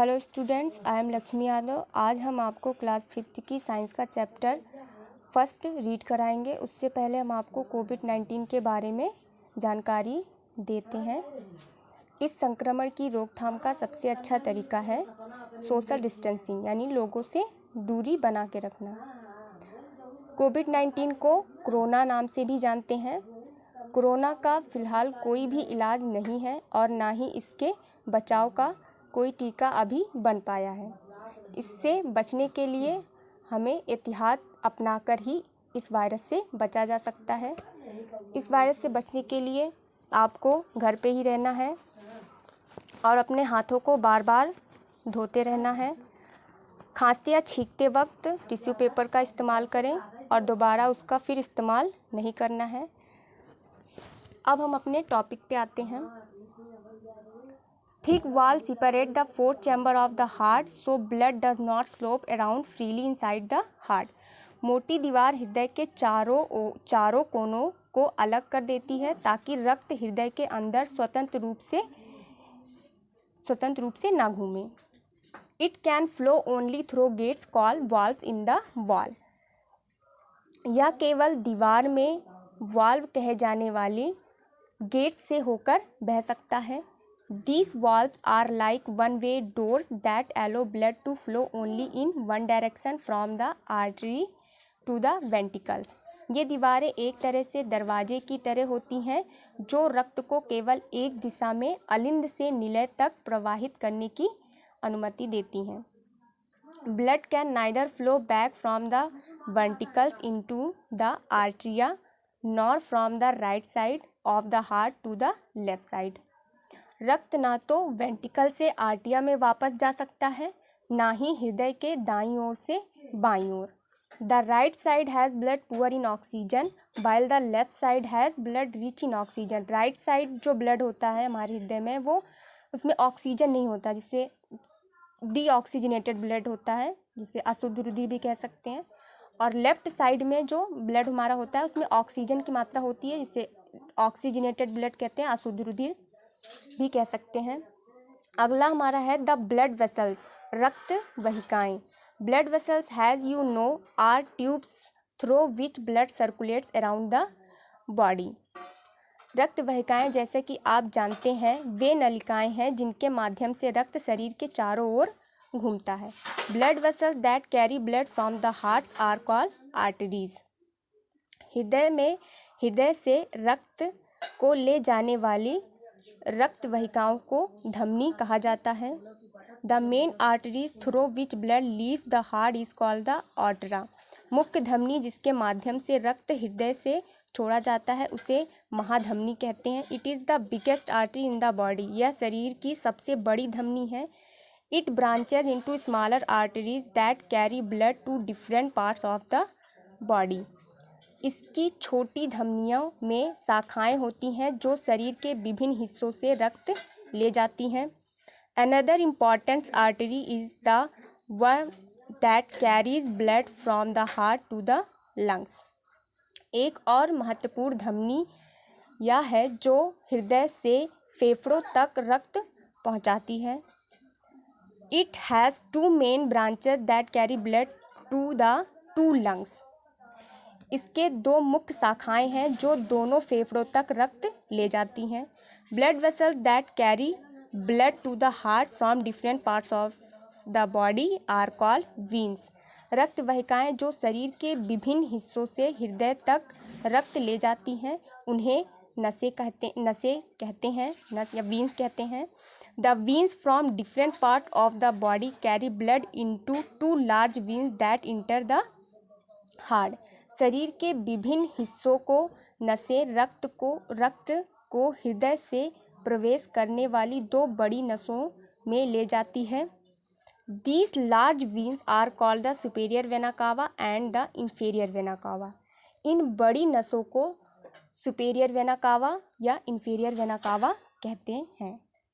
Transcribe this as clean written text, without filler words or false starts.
Hello students, I am Lakshmi Yadav. आज हम आपको क्लास 5th की साइंस का चैप्टर फर्स्ट रीड कराएंगे। उससे पहले हम आपको कोविड-19 के बारे में जानकारी देते हैं। इस संक्रमण की रोकथाम का सबसे अच्छा तरीका है सोशल डिस्टेंसिंग, यानी लोगों से दूरी बना के रखना। कोविड-19 को कोरोना नाम से भी जानते हैं। कोरोना का फ़िलहाल कोई भी इलाज नहीं है और ना ही इसके बचाव का कोई टीका अभी बन पाया है। इससे बचने के लिए हमें एहतियात अपनाकर ही इस वायरस से बचा जा सकता है। इस वायरस से बचने के लिए आपको घर पे ही रहना है और अपने हाथों को बार बार धोते रहना है। खांसते या छींकते वक्त टिश्यू पेपर का इस्तेमाल करें और दोबारा उसका फिर इस्तेमाल नहीं करना है। अब हम अपने टॉपिक पे आते हैं। Thick wall separate the fourth chamber of the heart so blood does not flow around freely inside the heart. मोटी दीवार हृदय के चारों कोनों को अलग कर देती है ताकि रक्त हृदय के अंदर स्वतंत्र रूप से ना घूमे। It can flow only through gates called valves in the wall. यह केवल दीवार में वाल्व कहे जाने वाली गेट से होकर बह सकता है। These valves are like one-way doors that allow blood to flow only in one direction from the artery to the ventricles. ये दीवारें एक तरह से दरवाजे की तरह होती हैं जो रक्त को केवल एक दिशा में अलिंद से निलय तक प्रवाहित करने की अनुमति देती हैं। Blood can neither flow back from the ventricles into the arteria nor from the right side of the heart to the left side. रक्त ना तो वेंट्रिकल से आर्टिया में वापस जा सकता है, ना ही हृदय के दाईं ओर से बाईं ओर। The right side has blood poor in oxygen while the left side has blood rich in oxygen. Right side जो ब्लड होता है हमारे हृदय में, वो उसमें ऑक्सीजन नहीं होता, जिसे डीऑक्सीजनेटेड ब्लड होता है, जिसे अशुद्ध रुधिर भी कह सकते हैं। और लेफ्ट साइड में जो ब्लड हमारा होता है उसमें ऑक्सीजन की मात्रा होती है, जिसे ऑक्सीजनेटेड ब्लड कहते हैं, अशुद्ध रुधिर भी कह सकते हैं। अगला हमारा है द ब्लड वेसल्स, रक्त वहिकाएं। Blood vessels has you know are tubes through which blood circulates around the body. रक्त वहिकाएं, जैसे कि आप जानते हैं, वे नलिकाएं हैं जिनके माध्यम से रक्त शरीर के चारों ओर घूमता है। Blood vessels that carry blood from the hearts are called arteries. हृदय से रक्त को ले जाने वाली रक्त वहिकाओं को धमनी कहा जाता है। The main arteries through which blood leave the heart is called the aorta. मुख्य धमनी जिसके माध्यम से रक्त हृदय से छोड़ा जाता है उसे महाधमनी कहते हैं। It is the biggest artery in the body. यह शरीर की सबसे बड़ी धमनी है। It branches into smaller arteries that carry blood to different parts of the body. इसकी छोटी धमनियों में शाखाएं होती हैं जो शरीर के विभिन्न हिस्सों से रक्त ले जाती हैं। Another important artery is the one that carries blood from the heart to the lungs. एक और महत्वपूर्ण धमनी यह है जो हृदय से फेफड़ों तक रक्त पहुंचाती है। It has two main branches that carry blood to the two lungs. इसके दो मुख्य शाखाएं हैं जो दोनों फेफड़ों तक रक्त ले जाती हैं। Blood vessels that carry blood to the heart from different parts of the body are called veins. रक्त वहिकाएं जो शरीर के विभिन्न हिस्सों से हृदय तक रक्त ले जाती हैं उन्हें नस या वीन्स कहते हैं। The veins from different part of the body carry blood into two large veins that enter the heart. शरीर के विभिन्न हिस्सों को नसें रक्त को हृदय से प्रवेश करने वाली दो बड़ी नसों में ले जाती है। These large veins are called the superior vena cava and the inferior vena cava. इन बड़ी नसों को सुपेरियर वेना कावा या इंफीरियर वेना कावा कहते हैं।